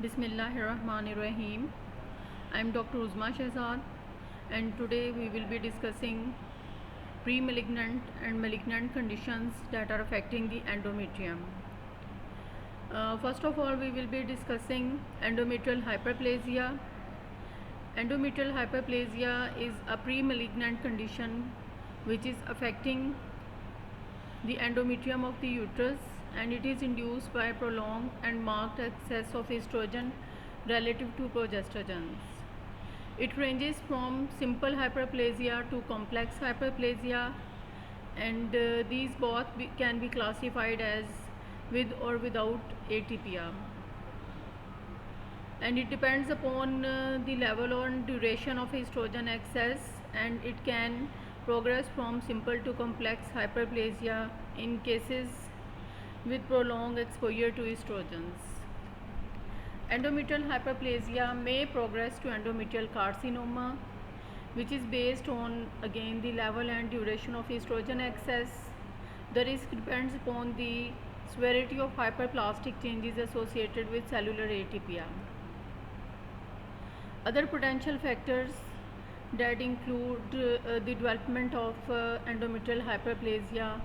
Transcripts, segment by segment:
Bismillahirrahmanirrahim. I am Dr. Uzma Shehzad, and today we will be discussing pre-malignant and malignant conditions that are affecting the endometrium. First of all, we will be discussing endometrial hyperplasia. Endometrial hyperplasia is a pre-malignant condition which is affecting the endometrium of the uterus, and it is induced by prolonged and marked excess of estrogen relative to progestogens. It ranges from simple hyperplasia to complex hyperplasia, and these both can be classified as with or without atypia, and it depends upon the level or duration of estrogen excess, and it can progress from simple to complex hyperplasia in cases with prolonged exposure to estrogens. Endometrial hyperplasia may progress to endometrial carcinoma, which is based on again the level and duration of estrogen excess. The risk depends upon the severity of hyperplastic changes associated with cellular atypia. Other potential factors that include the development of endometrial hyperplasia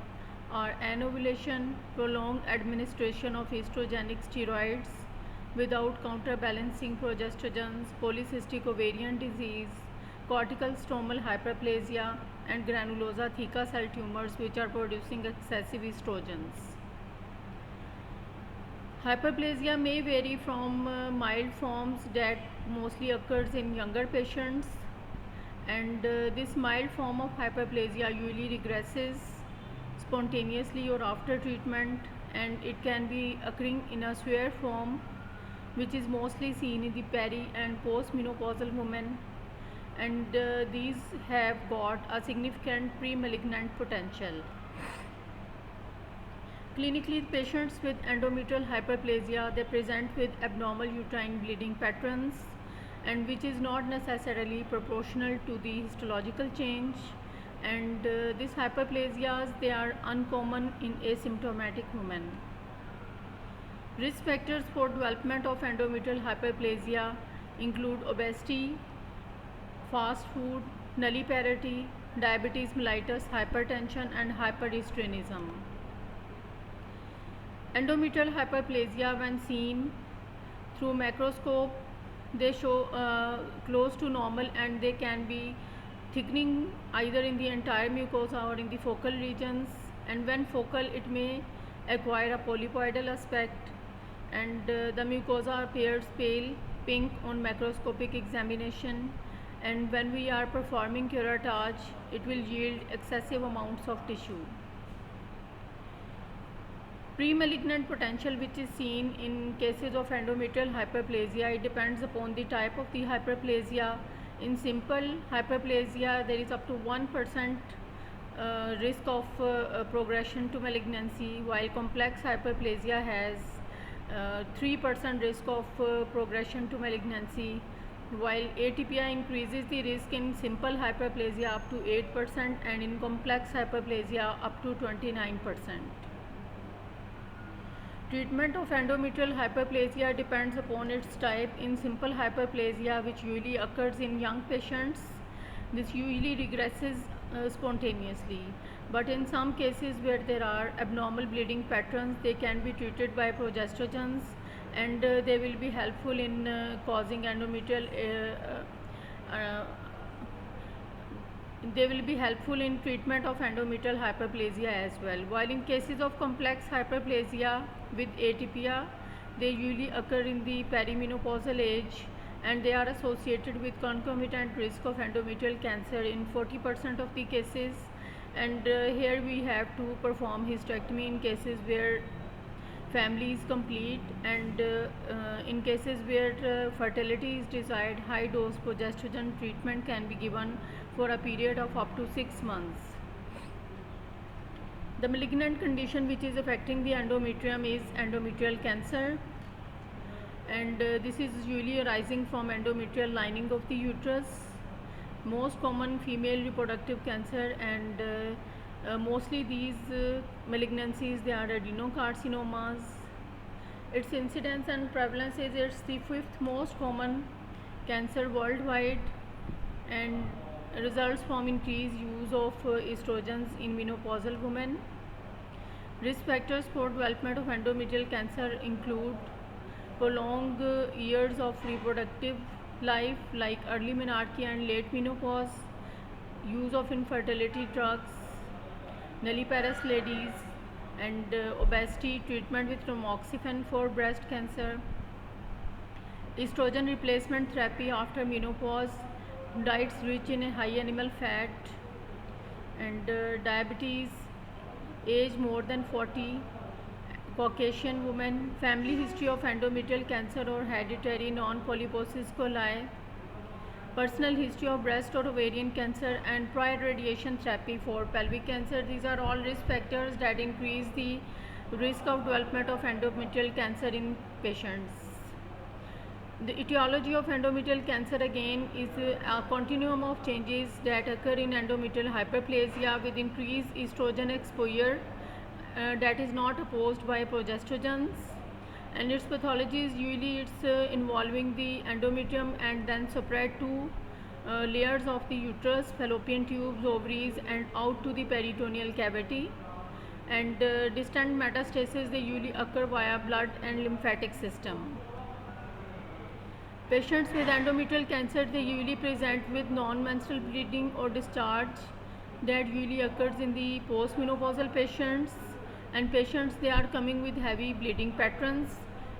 are anovulation, prolonged administration of estrogenic steroids without counterbalancing progestogens, polycystic ovarian disease, cortical stromal hyperplasia, and granulosa theca cell tumors which are producing excessive estrogens. Hyperplasia may vary from mild forms that mostly occurs in younger patients, and this mild form of hyperplasia usually regresses spontaneously or after treatment, and it can be occurring in a severe form which is mostly seen in the peri and postmenopausal women, and these have got a significant pre-malignant potential. Clinically, patients with endometrial hyperplasia, they present with abnormal uterine bleeding patterns, and which is not necessarily proportional to the histological change, and these hyperplasias, they are uncommon in asymptomatic women. Risk factors for development of endometrial hyperplasia include obesity, fast food, nulliparity, diabetes mellitus, hypertension, and hyperestrenism. Endometrial hyperplasia, when seen through microscope, they show close to normal, and they can be thickening either in the entire mucosa or in the focal regions, and when focal, it may acquire a polypoidal aspect, and the mucosa appears pale pink on macroscopic examination, and when we are performing curettage, it will yield excessive amounts of tissue. Pre-malignant potential, which is seen in cases of endometrial hyperplasia, it depends upon the type of the hyperplasia. In simple hyperplasia, there is up to 1% risk of progression to malignancy, while complex hyperplasia has 3% risk of progression to malignancy, while atypia increases the risk in simple hyperplasia up to 8%, and in complex hyperplasia up to 29%. Treatment of endometrial hyperplasia depends upon its type. In simple hyperplasia, which usually occurs in young patients, this usually regresses spontaneously, but in some cases where there are abnormal bleeding patterns, they can be treated by progestogens, and they will be helpful in causing endometrial they will be helpful in treatment of endometrial hyperplasia as well. While in cases of complex hyperplasia with atypia, they usually occur in the perimenopausal age, and they are associated with concomitant risk of endometrial cancer in 40% of the cases, and here we have to perform hysterectomy in cases where family is complete, and in cases where fertility is desired, high dose progestogen treatment can be given for a period of up to 6 months. The malignant condition which is affecting the endometrium is endometrial cancer, and this is usually arising from endometrial lining of the uterus. Most common female reproductive cancer, and mostly these malignancies, they are adenocarcinomas, Its incidence and prevalence is it's the fifth most common cancer worldwide and results from increased use of estrogens in menopausal women. Risk factors for development of endometrial cancer include prolonged years of reproductive life like early menarche and late menopause, use of infertility drugs, nulliparous ladies, and obesity, treatment with tamoxifen for breast cancer, estrogen replacement therapy after menopause, diets rich in high animal fat, and diabetes, age more than 40, Caucasian woman, family history of endometrial cancer or hereditary non-polyposis coli, personal history of breast or ovarian cancer, and prior radiation therapy for pelvic cancer. These are all risk factors that increase the risk of development of endometrial cancer in patients. The etiology of endometrial cancer again is a continuum of changes that occur in endometrial hyperplasia with increased estrogen exposure that is not opposed by progestogens, and its pathology is usually involving the endometrium and then spread to layers of the uterus, fallopian tubes, ovaries, and out to the peritoneal cavity, and distant metastases they usually occur via blood and lymphatic system. Patients with endometrial cancer they usually present with non-menstrual bleeding or discharge that usually occurs in the postmenopausal patients, and patients they are coming with heavy bleeding patterns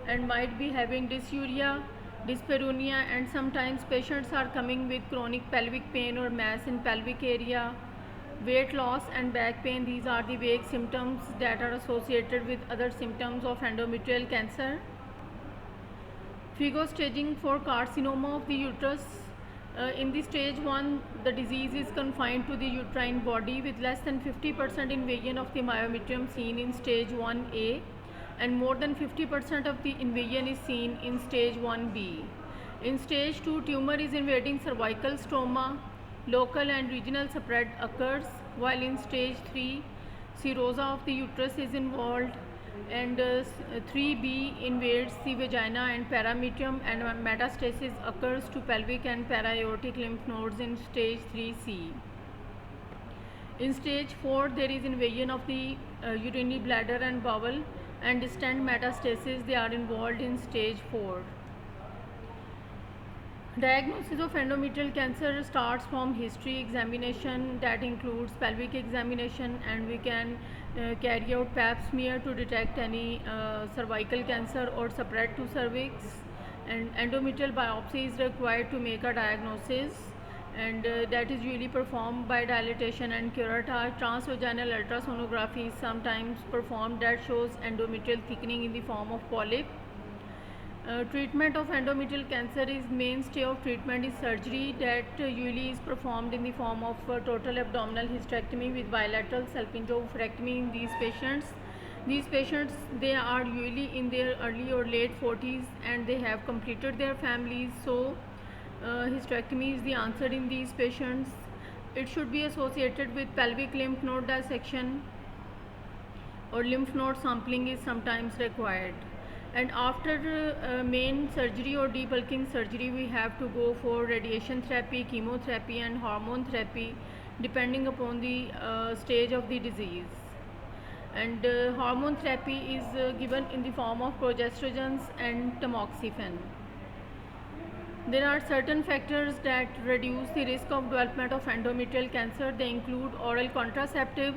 and might be having dysuria, dyspareunia, and sometimes patients are coming with chronic pelvic pain or mass in pelvic area, weight loss and back pain. These are the vague symptoms that are associated with other symptoms of endometrial cancer. FIGO staging for carcinoma of the uterus. In the stage 1, the disease is confined to the uterine body with less than 50% invasion of the myometrium seen in stage 1A, and more than 50% of the invasion is seen in stage 1B. In stage 2, tumor is invading cervical stroma, local and regional spread occurs, while in stage 3, cirrhosis of the uterus is involved, and 3B invades the vagina and parametrium, and metastasis occurs to pelvic and para-aortic lymph nodes in stage 3C. In stage 4, there is invasion of the urinary bladder and bowel, and distant metastases they are involved in stage 4. Diagnosis of endometrial cancer starts from history examination that includes pelvic examination, and we can carry out pap smear to detect any cervical cancer or spread to cervix, and endometrial biopsy is required to make a diagnosis, and that is usually performed by dilatation and curettage. Transvaginal ultrasonography is sometimes performed that shows endometrial thickening in the form of polyp. Treatment of endometrial cancer is mainstay of treatment is surgery that usually is performed in the form of total abdominal hysterectomy with bilateral salpingo-oophorectomy in these patients. These patients they are usually in their early or late 40s and they have completed their families, so hysterectomy is the answer in these patients. It should be associated with pelvic lymph node dissection or lymph node sampling is sometimes required. And after main surgery or debulking surgery, we have to go for radiation therapy, chemotherapy, and hormone therapy depending upon the stage of the disease. And hormone therapy is given in the form of progestogens and tamoxifen. There are certain factors that reduce the risk of development of endometrial cancer. They include oral contraceptives.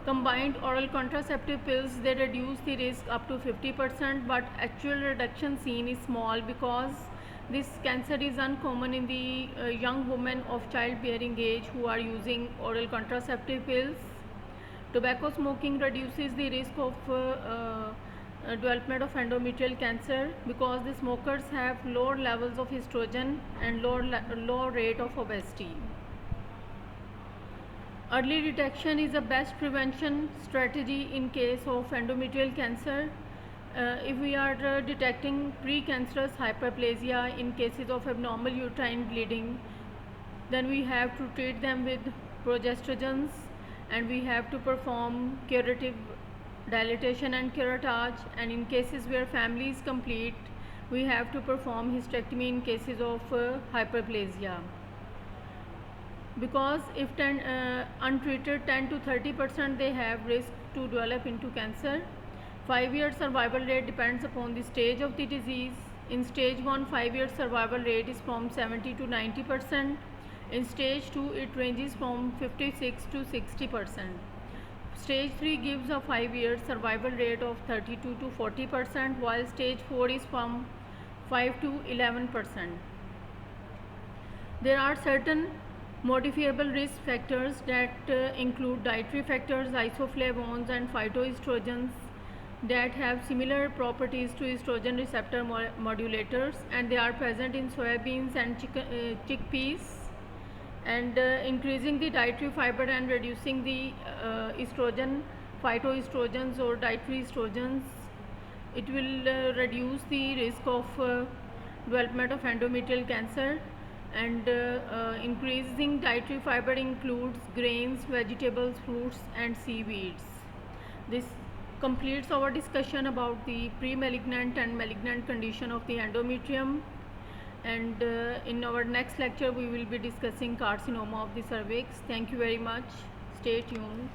Combined oral contraceptive pills they reduce the risk up to 50%, but actual reduction seen is small because this cancer is uncommon in the young women of childbearing age who are using oral contraceptive pills. Tobacco smoking reduces the risk of development of endometrial cancer because the smokers have lower levels of estrogen and lower rate of obesity. Early detection is the best prevention strategy in case of endometrial cancer. If we are detecting precancerous hyperplasia in cases of abnormal uterine bleeding, then we have to treat them with progestogens and we have to perform curative dilatation and curettage, and in cases where family is complete, we have to perform hysterectomy in cases of hyperplasia. Because if untreated 10 to 30% they have risk to develop into cancer. 5-year survival rate depends upon the stage of the disease. In stage 1, 5-year survival rate is from 70 to 90%. In stage 2, it ranges from 56 to 60%. Stage 3 gives a 5-year survival rate of 32 to 40%, while stage 4 is from 5 to 11%. There are certain modifiable risk factors that include dietary factors, isoflavones and phytoestrogens that have similar properties to estrogen receptor modulators, and they are present in soybeans and chickpeas. And increasing the dietary fiber and reducing the estrogen, phytoestrogens or dietary estrogens, it will reduce the risk of development of endometrial cancer. And increasing dietary fiber includes grains, vegetables, fruits and seaweeds. This completes our discussion about the pre-malignant and malignant condition of the endometrium, and in our next lecture we will be discussing carcinoma of the cervix. Thank you very much. Stay tuned.